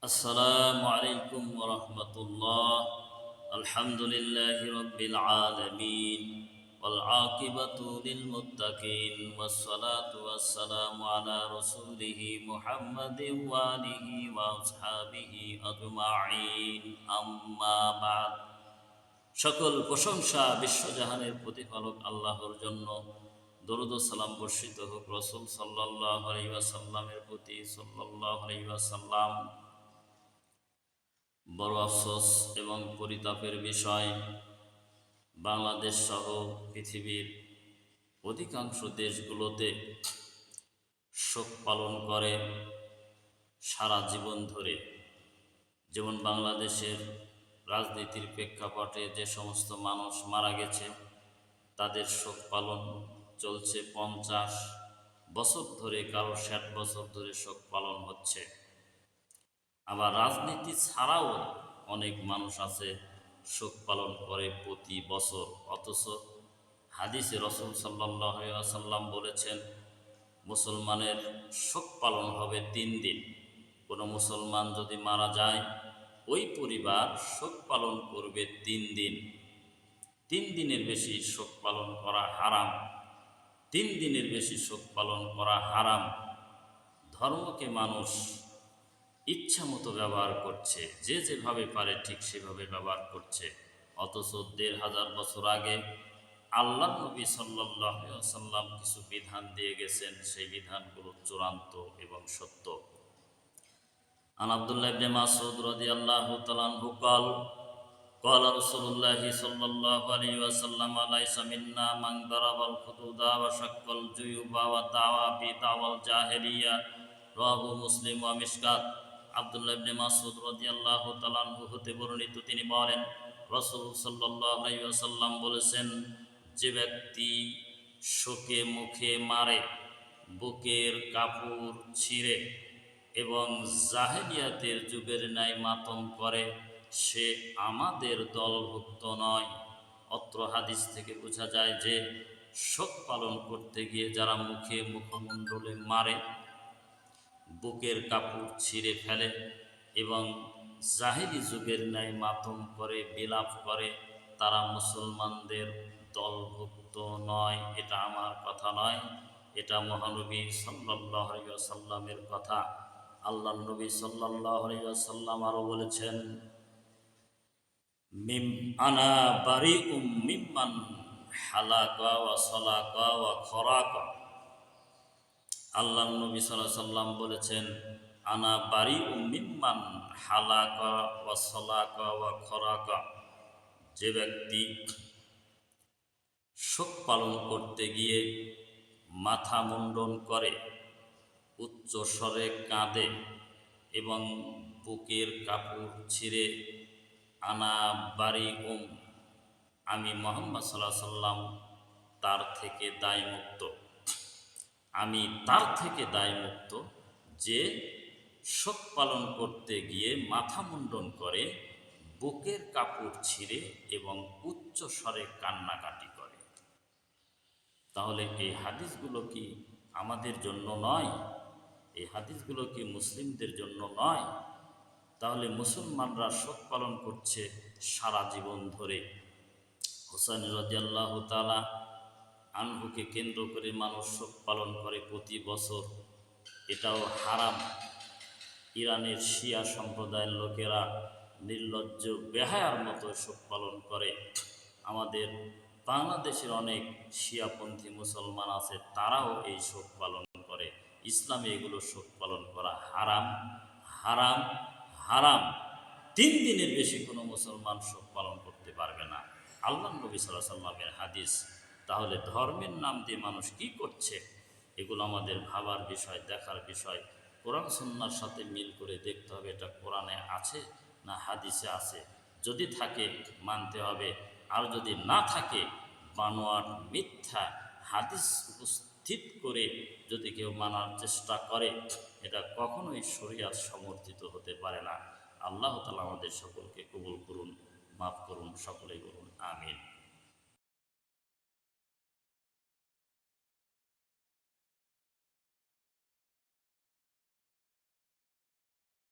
السلام عليكم ورحمة الله. الحمد لله رب العالمين والعاقبة للمتقين والصلاة والسلام على رسوله محمد وآله وأصحابه أجمعين أما بعد. সকল প্রশংসা বিশ্বজাহানের প্রতিপালক আল্লাহর জন্য। দরুদ ও সালাম বর্ষিত হোক রাসূল সাল্লাল্লাহু আলাইহি ওয়াসাল্লামের প্রতি। সাল্লাল্লাহু আলাইহি ওয়াসাল্লাম। বড় আফসোস এবং পরিতাপের বিষয়, বাংলাদেশ সহ পৃথিবীর অধিকাংশ দেশগুলোতে শোক পালন করে সারা জীবন ধরে। যেমন বাংলাদেশের রাজনীতির প্রেক্ষাপটে যে সমস্ত মানুষ মারা গেছে তাদের শোক পালন চলছে 50 বছর ধরে, কারো 60 বছর ধরে শোক পালন হচ্ছে। আবার রাজনীতি ছাড়াও অনেক মানুষ আছে শোক পালন করে প্রতি বছর। অথচ হাদিসে রাসূল সাল্লাল্লাহু আলাইহি ওয়াসাল্লাম বলেছেন মুসলমানের শোক পালন হবে 3 দিন। কোনো মুসলমান যদি মারা যায় ওই পরিবার শোক পালন করবে 3 দিন। 3 দিনের বেশি শোক পালন করা হারাম। 3 দিনের বেশি শোক পালন করা হারাম। ধর্মকে মানুষ ইচ্ছা মতো ব্যবহার করছে, যে যেভাবে পারে ঠিক সেভাবে ব্যবহার করছে। অথচ 1500 বছর আগে আল্লাহ নবী সাল্লাল্লাহু আলাইহি ওয়াসাল্লাম কিছু বিধান দিয়ে গেছেন, সেই বিধানগুলো চূড়ান্ত এবং সত্য। আন আব্দুল্লাহ ইবনে মাসউদ রাদিয়াল্লাহু তাআলা আনহু قال قال رسول الله صلى الله عليه وسلم ليس منا من ضرب الخدود وشق الجيوب ودعا بدعوى الجاهلية রাহু মুসলিম ওয়া মিশকাত। আব্দুল্লাহ ইবনে মাসউদ রাদিয়াল্লাহু তাআলা আনহু হতে বর্ণিত, তিনি বলেন রাসূল সাল্লাল্লাহু আলাইহি ওয়াসাল্লাম বলেছেন, যে ব্যক্তি শোকে মুখে মারে, বুকের কাপড় ছিঁড়ে এবং জাহেলিয়াতের যুগের ন্যায় মাতম করে, সে আমাদের দলভুক্ত নয়। অত্র হাদিস থেকে বোঝা যায় যে শোক পালন করতে গিয়ে যারা মুখে মুখমণ্ডলে মারে, বুকের কাপড় ছিঁড়ে ফেলে এবং জাহেলি যুগের ন্যায় মাতম করে, বিলাপ করে, তারা মুসলমানদের দলভুক্ত নয়। এটা আমার কথা নয়, এটা মহানবী সাল্লাল্লাহু আলাইহি ওয়াসাল্লামের কথা। আল্লাহ নবী সাল্লাল্লাহু আলাইহি ওয়াসাল্লাম আরো বলেছেন, আনা বারিউম মিম্মান হালাকা ওয়া সালাকা ওয়া খরাকা। আল্লাহ নবী সাল্লাল্লাহু আলাইহি ওয়াসাল্লাম বলেছেন, আনা বারিউম মিম্মান হালাকা ওয়া সালাকা ওয়া খরাকা। যে ব্যক্তি শোক পালন করতে গিয়ে মাথা মুন্ডন করে, উচ্চ স্বরে কাঁদে এবং বুকের কাপড় ছিঁড়ে, আনা বারিউম, আমি মুহাম্মদ সাল্লাল্লাহু আলাইহি ওয়াসাল্লাম তার থেকে দায়মুক্ত। আমি তার থেকে দায়মুক্ত যে শোক পালন করতে গিয়ে মাথা মুন্ডন করে, বুকের কাপড় ছিঁড়ে এবং উচ্চ স্বরে কান্নাকাটি করে। তাহলে এই হাদিসগুলো কি আমাদের জন্য নয়? এই হাদিসগুলো কি মুসলিমদের জন্য নয়? তাহলে মুসলমানরা শোক পালন করছে সারা জীবন ধরে। হুসাইন রাদিয়াল্লাহু তাআলা আনহুকে কেন্দ্র করে মানুষ শোক পালন করে প্রতি বছর। এটাও হারাম। ইরানের শিয়া সম্প্রদায়ের লোকেরা নির্লজ্জ বেহায়ার মতো শোক পালন করে। আমাদের বাংলাদেশের অনেক শিয়াপন্থী মুসলমান আছে, তারাও এই শোক পালন করে। ইসলামে এগুলো শোক পালন করা হারাম, হারাম, হারাম। 3 দিনের বেশি কোনো মুসলমান শোক পালন করতে পারবে না। আল্লাহ নবী সাল্লাল্লাহু আলাইহি ওয়াসাল্লামের হাদিস। তাহলে ধর্মের নাম দিয়ে মানুষ কি করছে, এগুলো আমাদের ভাবার বিষয়, দেখার বিষয়। কোরআন সুন্নাহর সাথে মিল করে দেখতে হবে এটা কোরআনে আছে না হাদিসে আছে। যদি থাকে মানতে হবে, আর যদি না থাকে বানোয়াট মিথ্যা হাদিস উপস্থিত করে যদি কেউ মানার চেষ্টা করে, এটা কখনোই শরীয়ত সমর্থিত হতে পারে না। আল্লাহ তাআলা আমাদের সকলকে কবুল করুন, মাফ করুন, সকলেই বলুন আমিন।